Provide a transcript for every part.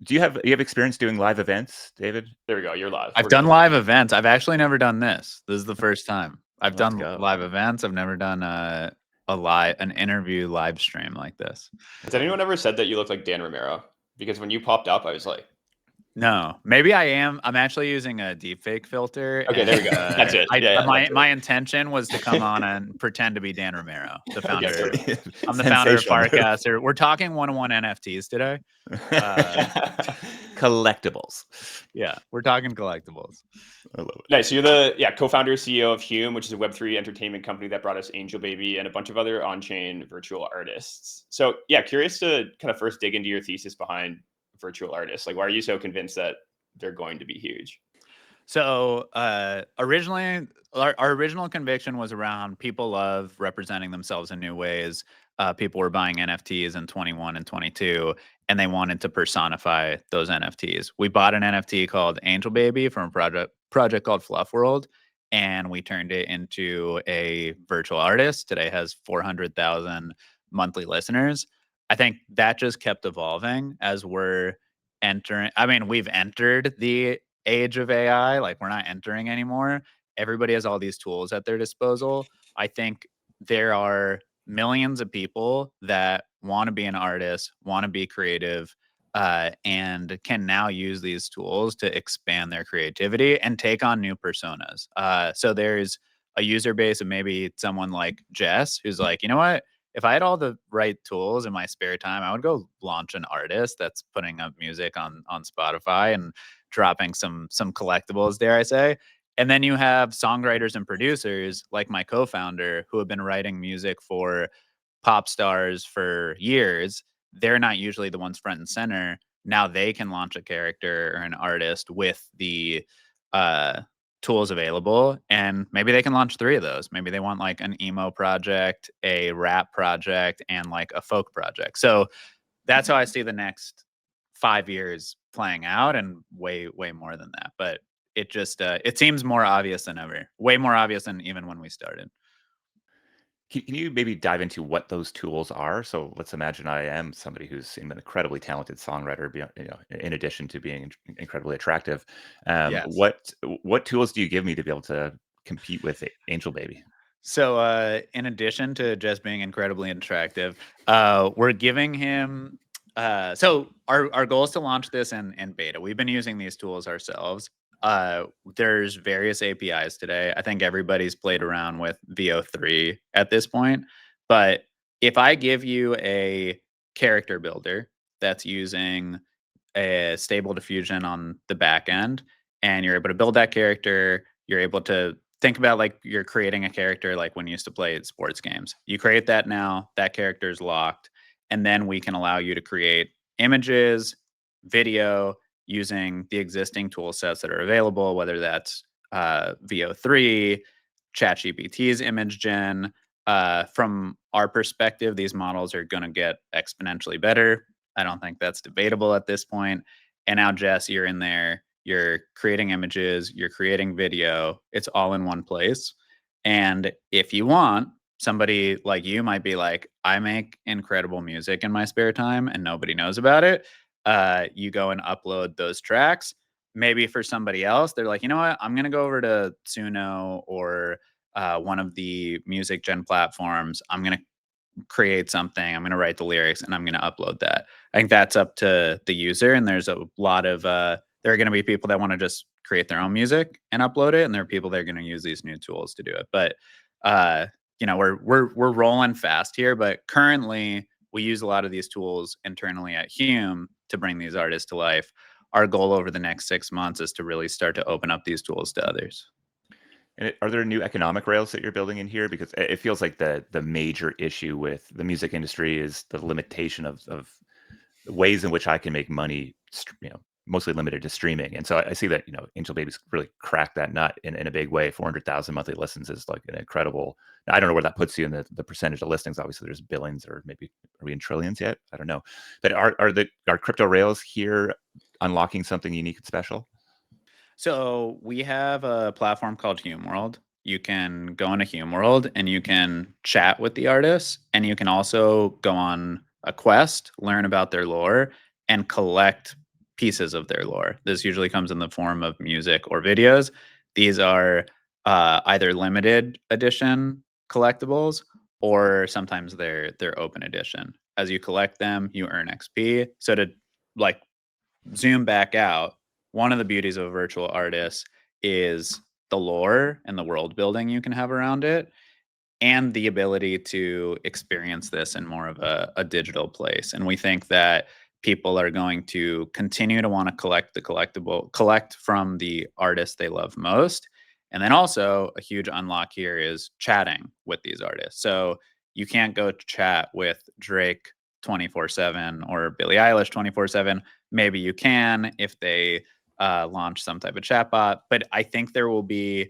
Do you have experience doing live events, David? There we go. You're live. I've done live events. I've actually never done this. This is the first time. I've Let's done go. live events. I've never done an interview live stream like this. Has anyone ever said that you look like Dan Romero? Because when you popped up, I was like, no, maybe I am. I'm actually using a deepfake filter. okay, there we go. That's it. My intention was to come on and pretend to be Dan Romero, the founder. Okay, I'm the founder of Farcaster. We're talking one-on-one NFTs today. Collectibles. Yeah, we're talking collectibles. I love it. Nice. So you're the co-founder, CEO of Hume, which is a Web3 entertainment company that brought us Angel Baby and a bunch of other on-chain virtual artists. So yeah, curious to kind of first dig into your thesis behind virtual artists. Like, why are you so convinced that they're going to be huge? So originally, our original conviction was around people love representing themselves in new ways. People were buying NFTs in 21 and 22, and they wanted to personify those NFTs. We bought an NFT called Angel Baby from a project called Fluff World, and we turned it into a virtual artist. Today has 400,000 monthly listeners. I think that just kept evolving as we're entering. I mean, we've entered the age of AI. Like, we're not entering anymore. Everybody has all these tools at their disposal. I think there are millions of people that want to be an artist, want to be creative, and can now use these tools to expand their creativity and take on new personas. So there's a user base of maybe someone like Jess, who's like, you know what? If I had all the right tools in my spare time, I would go launch an artist that's putting up music on Spotify and dropping some collectibles, dare I say. And then you have songwriters and producers like my co-founder who have been writing music for pop stars for years. They're not usually the ones front and center. Now they can launch a character or an artist with the tools available, and maybe they can launch 3 of those. Maybe they want like an emo project, a rap project, and like a folk project. So that's how I see the next 5 years playing out, and way more than that. But it just it seems more obvious than ever. Way more obvious than even when we started. Can you maybe dive into what those tools are? So let's imagine I am somebody who's an incredibly talented songwriter, in addition to being incredibly attractive. Yes. What tools do you give me to be able to compete with Angel Baby? So in addition to just being incredibly attractive, we're giving him. So our goal is to launch this in beta. We've been using these tools ourselves. There's various APIs today. I think everybody's played around with VO3 at this point. But if I give you a character builder that's using a stable diffusion on the back end, and you're able to build that character, you're able to think about like you're creating a character like when you used to play sports games. You create that now, that character is locked, and then we can allow you to create images, video, using the existing tool sets that are available, whether that's VO3, ChatGPT's image gen. From our perspective, these models are going to get exponentially better. I don't think that's debatable at this point. And now, Jess, you're in there. You're creating images. You're creating video. It's all in one place. And if you want, somebody like you might be like, I make incredible music in my spare time and nobody knows about it. You go and upload those tracks. Maybe for somebody else, they're like, you know what? I'm going to go over to Suno or one of the music gen platforms. I'm going to create something. I'm going to write the lyrics and I'm going to upload that. I think that's up to the user. And there's a lot of, there are going to be people that want to just create their own music and upload it. And there are people that are going to use these new tools to do it. But, we're rolling fast here, but currently we use a lot of these tools internally at Hume to bring these artists to life. Our goal over the next 6 months is to really start to open up these tools to others. And are there new economic rails that you're building in here? Because it feels like the major issue with the music industry is the limitation of the ways in which I can make money, mostly limited to streaming. And so I see that, Angel Baby's really cracked that nut in a big way. 400,000 monthly listens is like an incredible, I don't know where that puts you in the percentage of listings. Obviously there's billions, or maybe are we in trillions yet? I don't know. But are crypto rails here unlocking something unique and special? So we have a platform called Hume World. You can go into Hume World and you can chat with the artists, and you can also go on a quest, learn about their lore, and collect pieces of their lore. This usually comes in the form of music or videos. These are either limited edition collectibles, or sometimes they're open edition. As you collect them, you earn XP. So to like zoom back out, one of the beauties of a virtual artist is the lore and the world building you can have around it, and the ability to experience this in more of a digital place. And we think that people are going to continue to want to collect from the artists they love most. And then also a huge unlock here is chatting with these artists. So you can't go chat with Drake 24/7 or Billie Eilish 24/7. Maybe you can if they launch some type of chatbot, but I think there will be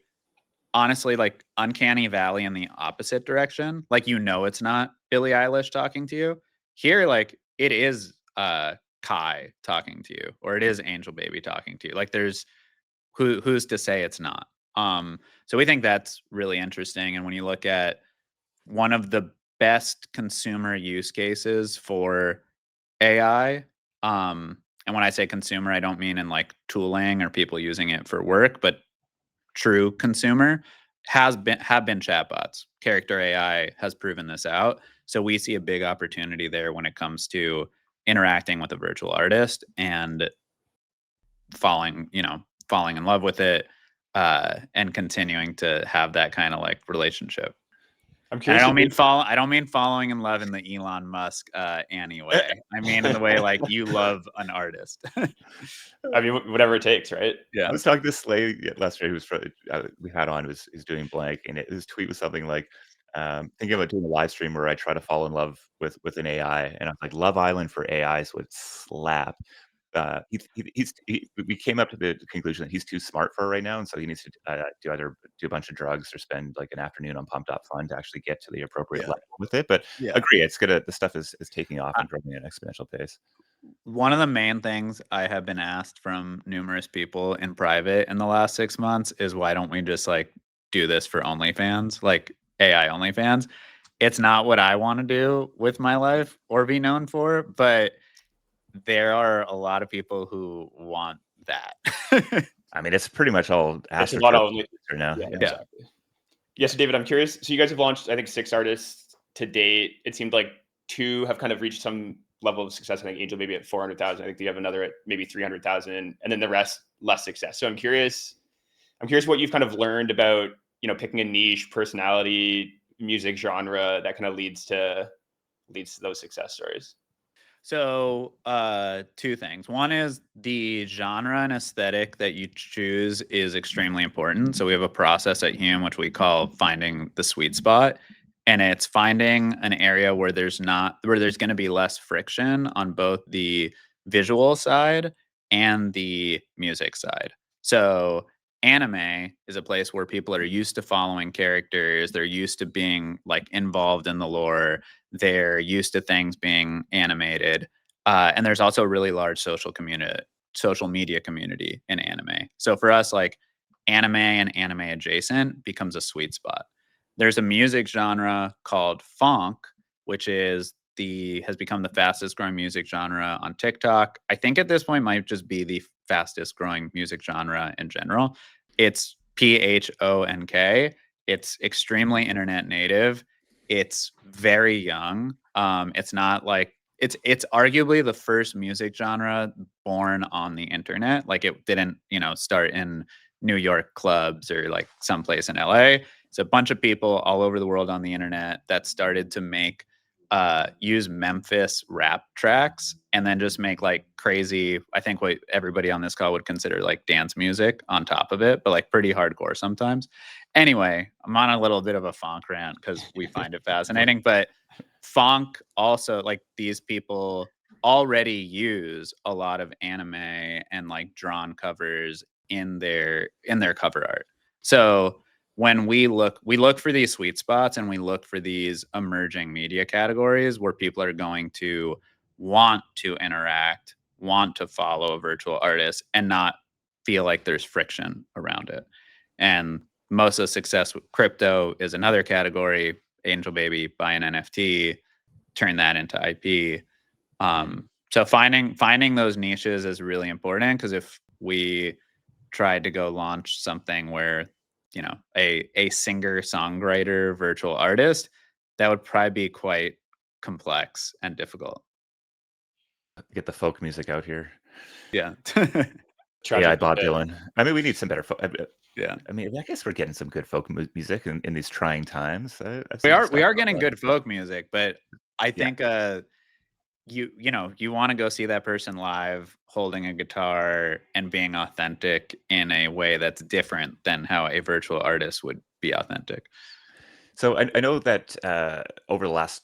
honestly like uncanny valley in the opposite direction. Like, it's not Billie Eilish talking to you. Here, like, it is Kai talking to you, or it is Angel Baby talking to you. Like, there's who's to say it's not. So we think that's really interesting. And when you look at one of the best consumer use cases for AI, and when I say consumer, I don't mean in like tooling or people using it for work, but true consumer have been chatbots. Character AI has proven this out. So we see a big opportunity there when it comes to interacting with a virtual artist and falling in love with it, and continuing to have that kind of like relationship. I'm And I curious. don't mean I don't mean falling in love in the Elon Musk anyway. I mean in the way like you love an artist. I mean, whatever it takes, right? Yeah. I was talking to this lady yesterday who was we had on was doing blank, and his tweet was something like, thinking about doing a live stream where I try to fall in love with an AI, and I'm like, Love Island for AIs would slap. We came up to the conclusion that he's too smart for her right now, and so he needs to either do a bunch of drugs or spend like an afternoon on Pumped Up Fun to actually get to the appropriate level with it. But Yeah. agree, the stuff is taking off and growing at an exponential pace. One of the main things I have been asked from numerous people in private in the last 6 months is, why don't we just like do this for OnlyFans, like AI OnlyFans? It's not what I want to do with my life or be known for, but there are a lot of people who want that. I mean, it's pretty much all It's a lot of astroturf now. yeah, Yeah. exactly. Yeah, so David, I'm curious. So you guys have launched, I think, 6 artists to date. It seemed like 2 have kind of reached some level of success. I think Angel maybe at 400,000. I think you have another at maybe 300,000, and then the rest less success. So I'm curious. What you've kind of learned about picking a niche, personality, music genre that kind of leads to those success stories. So, 2 things. One is the genre and aesthetic that you choose is extremely important. So we have a process at Hume which we call finding the sweet spot, and it's finding an area where there's going to be less friction on both the visual side and the music side. So, anime is a place where people are used to following characters, they're used to being like involved in the lore, they're used to things being animated, and there's also a really large social media community in anime. So for us, like anime and anime adjacent becomes a sweet spot. There's a music genre called funk, which has become the fastest growing music genre on TikTok. I think at this point might just be the fastest growing music genre in general. It's PHONK. It's extremely internet native. It's very young. It's not like it's arguably the first music genre born on the internet. Like, it didn't, start in New York clubs or like someplace in LA. It's a bunch of people all over the world on the internet that started to use Memphis rap tracks and then just make like crazy, I think what everybody on this call would consider like dance music on top of it, but like pretty hardcore sometimes. Anyway, I'm on a little bit of a funk rant because we find it fascinating, but funk also, like, these people already use a lot of anime and like drawn covers in their cover art. So when we look for these sweet spots, and we look for these emerging media categories where people are going to want to interact, want to follow a virtual artist, and not feel like there's friction around it. And most of the success with crypto is another category. Angel Baby, buy an NFT, turn that into IP. So finding those niches is really important, because if we tried to go launch something where, a singer songwriter virtual artist, that would probably be quite complex and difficult. Get the folk music out here. Yeah. AI Tragic. Bob Dylan. I mean, we need some better folk. Yeah. I mean, I guess we're getting some good folk music in these trying times. I've We seen some are we stuff are out getting there. good folk music, but I Yeah. think you want to go see that person live holding a guitar and being authentic in a way that's different than how a virtual artist would be authentic. So I know that over the last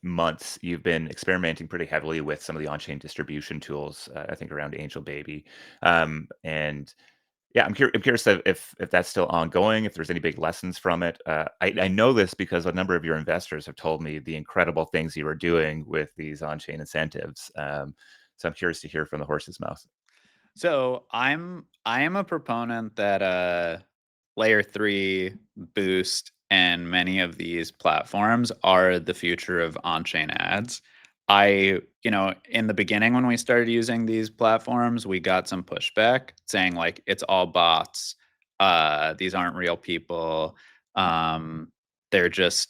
months, you've been experimenting pretty heavily with some of the on-chain distribution tools. I think around Angel Baby, and yeah, I'm curious if that's still ongoing. If there's any big lessons from it. I know this because a number of your investors have told me the incredible things you are doing with these on-chain incentives. So I'm curious to hear from the horse's mouth. So I am a proponent that layer 3, Boost, and many of these platforms are the future of on-chain ads. In the beginning when we started using these platforms, we got some pushback saying like it's all bots. These aren't real people. Um, they're just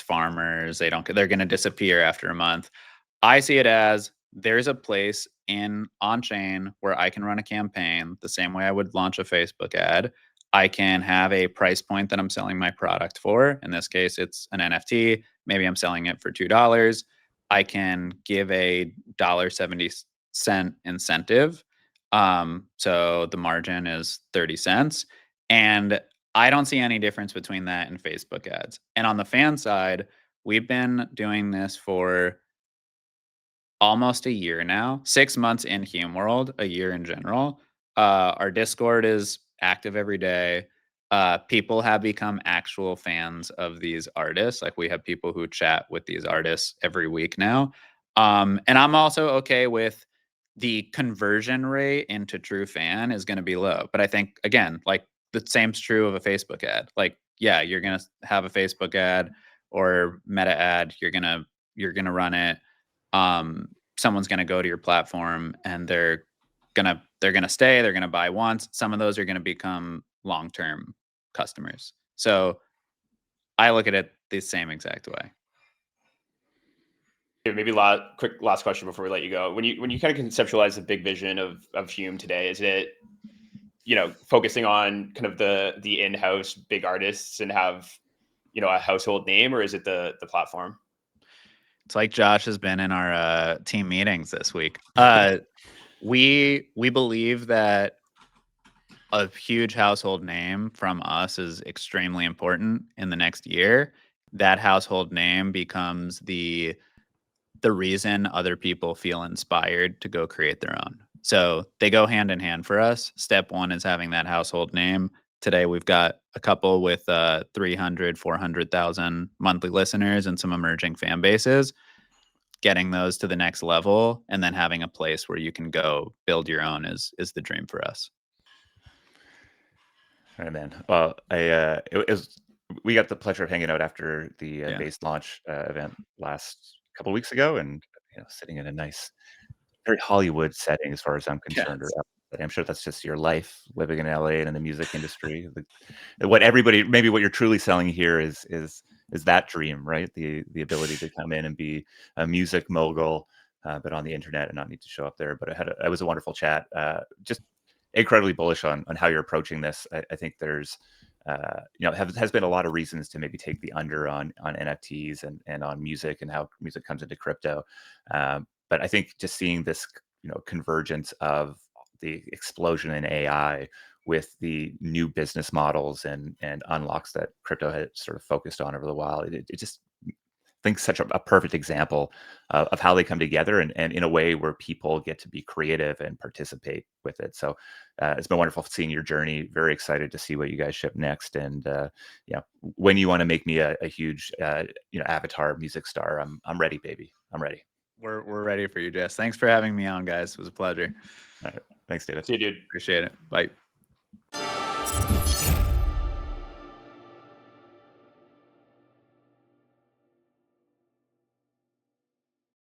farmers. They're going to disappear after a month. I see it as there's a place in on chain where I can run a campaign the same way I would launch a Facebook ad. I can have a price point that I'm selling my product for. In this case, it's an NFT. Maybe I'm selling it for $2. I can give a $1.70 incentive. So the margin is 30 cents. And I don't see any difference between that and Facebook ads. And on the fan side, we've been doing this for almost a year now, 6 months in Hume World, a year in general. Our Discord is active every day. People have become actual fans of these artists. Like we have people who chat with these artists every week now. And I'm also okay with the conversion rate into true fan is going to be low. But I think, again, like the same's true of a Facebook ad. Like, yeah, you're going to have a Facebook ad or meta ad. You're gonna run it. Someone's going to go to your platform and they're gonna stay. They're gonna buy once. Some of those are going to become long-term customers. So I look at it the same exact way. Here, maybe quick last question before we let you go. When you kind of conceptualize the big vision of Hume today, is it focusing on kind of the in-house big artists and have a household name, or is it the platform? It's like Josh has been in our team meetings this week. We believe that a huge household name from us is extremely important in the next year. That household name becomes the reason other people feel inspired to go create their own. So they go hand in hand for us. Step one is having that household name. Today we've got a couple with 300, 400,000 monthly listeners and some emerging fan bases. Getting those to the next level and then having a place where you can go build your own is the dream for us. All right, man. Well, it was we got the pleasure of hanging out after the Yeah. base launch event last couple weeks ago, and sitting in a nice, very Hollywood setting as far as I'm concerned. Yes. I'm sure that's just your life living in LA and in the music industry. What everybody, maybe what you're truly selling here is that dream, right? The ability to come in and be a music mogul, but on the internet and not need to show up there. But it was a wonderful chat. Just incredibly bullish on how you're approaching this. I think there's has been a lot of reasons to maybe take the under on NFTs and on music and how music comes into crypto. But I think just seeing this convergence of the explosion in AI with the new business models and unlocks that crypto had sort of focused on over the while, it just think such a perfect example of how they come together and in a way where people get to be creative and participate with it. So it's been wonderful seeing your journey. Very excited to see what you guys ship next. And when you want to make me a huge avatar music star, I'm ready, baby. I'm ready. We're ready for you, Jess. Thanks for having me on, guys. It was a pleasure. All right. Thanks, David. See you, dude. Appreciate it. Bye.